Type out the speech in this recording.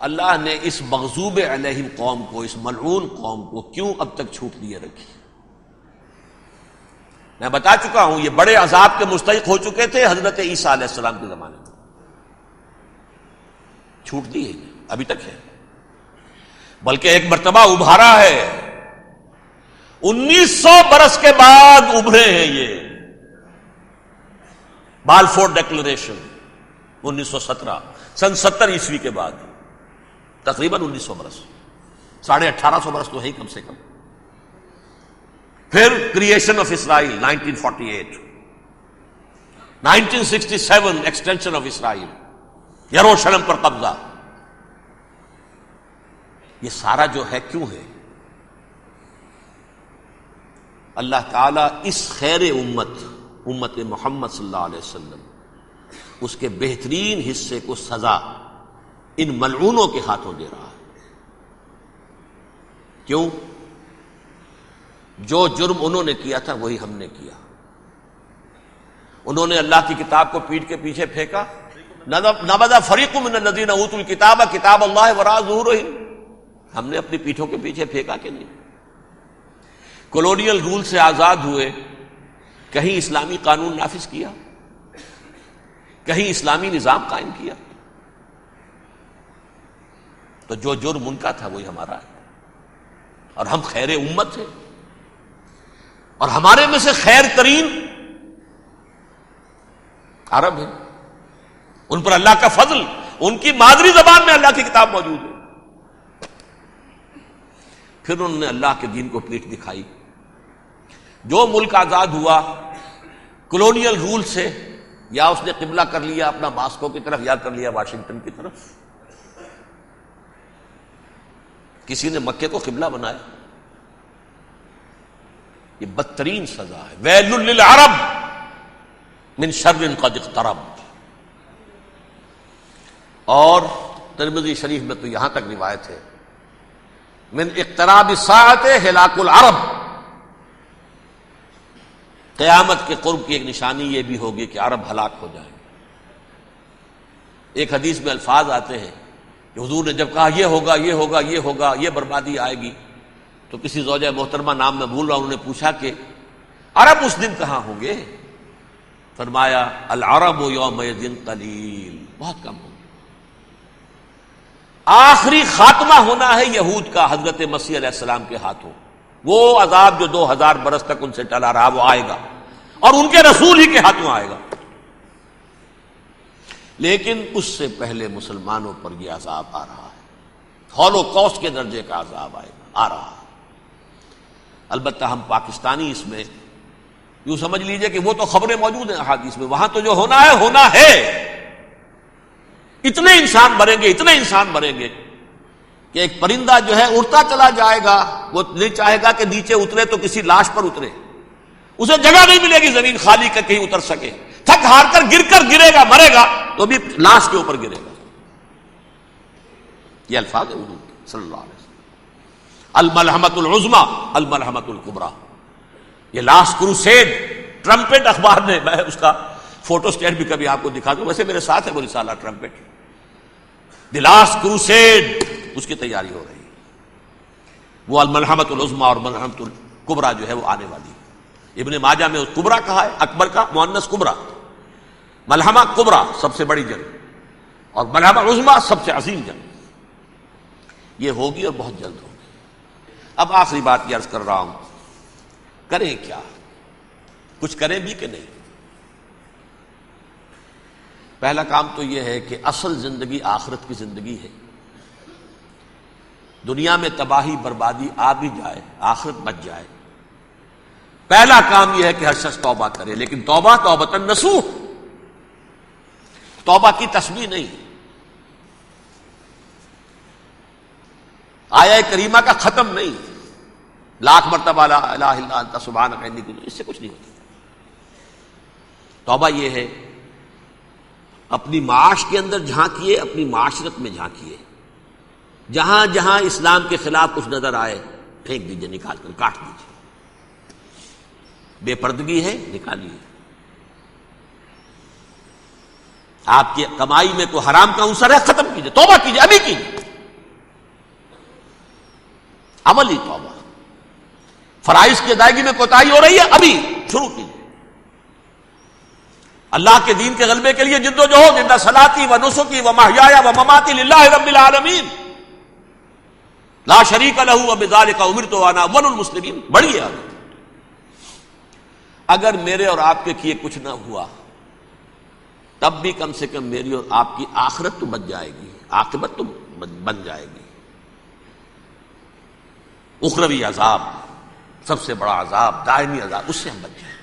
اللہ نے اس مغضوب علیہم قوم کو، اس ملعون قوم کو کیوں اب تک چھوٹ دیے رکھی؟ میں بتا چکا ہوں یہ بڑے عذاب کے مستحق ہو چکے تھے حضرت عیسیٰ علیہ السلام کے زمانے میں، چھوٹ دی ہے ابھی تک ہے، بلکہ ایک مرتبہ ابھارا ہے، 1900 برس کے بعد ابھرے ہیں یہ، بالفور ڈیکلریشن 1917 سن 70 عیسوی کے بعد، تقریباً 1900 برس، 1850 برس تو ہے ہی کم سے کم۔ پھر creation of Israel 1948، 1967 extension of Israel, یروشلم پر قبضہ، یہ سارا جو ہے کیوں ہے؟ اللہ تعالیٰ اس خیر امت محمد صلی اللہ علیہ وسلم، اس کے بہترین حصے کو سزا ان ملعونوں کے ہاتھوں دے رہا ہے۔ کیوں؟ جو جرم انہوں نے کیا تھا وہی ہم نے کیا۔ انہوں نے اللہ کی کتاب کو پیٹھ کے پیچھے پھینکا، نبذ فریق من الذین اوتوا الکتاب کتاب اللہ وراء ظہورہم، ہم نے اپنی پیٹھوں کے پیچھے پھینکا کہ نہیں؟ کولونیل رول سے آزاد ہوئے، کہیں اسلامی قانون نافذ کیا، کہیں اسلامی نظام قائم کیا؟ تو جو جرم ان کا تھا وہی ہمارا ہے، اور ہم خیر امت ہیں، اور ہمارے میں سے خیر ترین عرب ہیں، ان پر اللہ کا فضل، ان کی مادری زبان میں اللہ کی کتاب موجود ہے۔ پھر انہوں نے اللہ کے دین کو پیٹھ دکھائی۔ جو ملک آزاد ہوا کولونیل رول سے، یا اس نے قبلہ کر لیا اپنا ماسکو کی طرف، یا کر لیا واشنگٹن کی طرف، کسی نے مکے کو قبلہ بنایا، یہ بدترین سزا ہے۔ ویل للعرب من شر قد اقترب۔ اور ترمذی شریف میں تو یہاں تک روایت ہے، من اقتراب الساعۃ ہلاک العرب، قیامت کے قرب کی ایک نشانی یہ بھی ہوگی کہ عرب ہلاک ہو جائیں۔ ایک حدیث میں الفاظ آتے ہیں کہ حضور نے جب کہا یہ ہوگا یہ ہوگا یہ ہوگا، یہ بربادی آئے گی، تو کسی زوجہ محترمہ نام میں بھول رہا ہوں، انہوں نے پوچھا کہ عرب اس دن کہاں ہوں گے؟ فرمایا العرب یومئذ قلیل، بہت کم ہوں گے۔ آخری خاتمہ ہونا ہے یہود کا حضرت مسیح علیہ السلام کے ہاتھوں، وہ عذاب جو 2000 برس تک ان سے ٹلا رہا وہ آئے گا، اور ان کے رسول ہی کے ہاتھوں آئے گا۔ لیکن اس سے پہلے مسلمانوں پر یہ عذاب آ رہا ہے، ہولوکاسٹ کے درجے کا عذاب آ رہا ہے۔ البتہ ہم پاکستانی اس میں یوں سمجھ لیجئے کہ وہ تو خبریں موجود ہیں احادیث میں، وہاں تو جو ہونا ہے، اتنے انسان مریں گے، اتنے انسان مریں گے کہ ایک پرندہ جو ہے اڑتا چلا جائے گا، وہ نہیں چاہے گا کہ نیچے اترے تو کسی لاش پر اترے، اسے جگہ نہیں ملے گی زمین خالی کر کہیں اتر سکے، تھک ہار کر گرے گا، مرے گا تو بھی لاش کے اوپر گرے گا۔ یہ الفاظ ہے حضور صلی اللہ علیہ وسلم، الملحمۃ العظمی الملحمۃ الکبریٰ، یہ لاسٹ کروسیڈ، ٹرمپٹ اخبار نے، میں اس کا فوٹو اسٹیٹ بھی کبھی آپ کو دکھا دوں، ویسے میرے ساتھ ہے وہ رسالہ ٹرمپٹ، دی لاسٹ کروسیڈ، اس کی تیاری ہو رہی ہے۔ وہ الملحمۃ العظمی اور ملحمۃ الکبریٰ جو ہے وہ آنے والی ہے۔ ابن ماجہ میں اس کبریٰ کہا ہے، اکبر کا مؤنث کبریٰ، ملحمہ کبریٰ سب سے بڑی جنگ، اور ملحمہ عظمی سب سے عظیم جنگ، یہ ہوگی اور بہت جلد ہوگی۔ اب آخری بات یہ عرض کر رہا ہوں، کریں کیا؟ کچھ کریں بھی کہ نہیں؟ پہلا کام تو یہ ہے کہ اصل زندگی آخرت کی زندگی ہے۔ دنیا میں تباہی بربادی آ بھی جائے، آخرت بچ جائے، پہلا کام یہ ہے کہ ہر شخص توبہ کرے، لیکن توبہ توبۃ نصوح، توبہ کی تسبیح نہیں، آیہ کریمہ کا ختم نہیں، لاکھ مرتبہ لا الہ الا انت سبحانک انی کنت، اس سے کچھ نہیں ہوتا۔ توبہ یہ ہے اپنی معاش کے اندر جھانکیے، اپنی معاشرت میں جھانکیے، جہاں جہاں اسلام کے خلاف کچھ نظر آئے پھینک دیجئے، نکال کر کاٹ دیجئے، بے پردگی ہے نکالیے، آپ کی کمائی میں کوئی حرام کا عنصر ہے ختم کیجئے، توبہ کیجئے، ابھی کیجئے، عملی توبہ. فرائض کی ادائیگی میں کوتاہی ہو رہی ہے، ابھی شروع کیجیے. اللہ کے دین کے غلبے کے لیے جد و جہد. ان صلاتی و نسکی و محیایا و مماتی للہ رب العالمین لا شریک لہ وبذالک امرت وانا اول المسلمین. بڑھیے آگے. اگر میرے اور آپ کے کیے کچھ نہ ہوا تب بھی کم سے کم میری اور آپ کی آخرت تو بچ جائے گی، عاقبت تو بن جائے گی. اخروی عذاب، سب سے بڑا عذاب، دائمی عذاب، اس سے ہم بچ جائیں.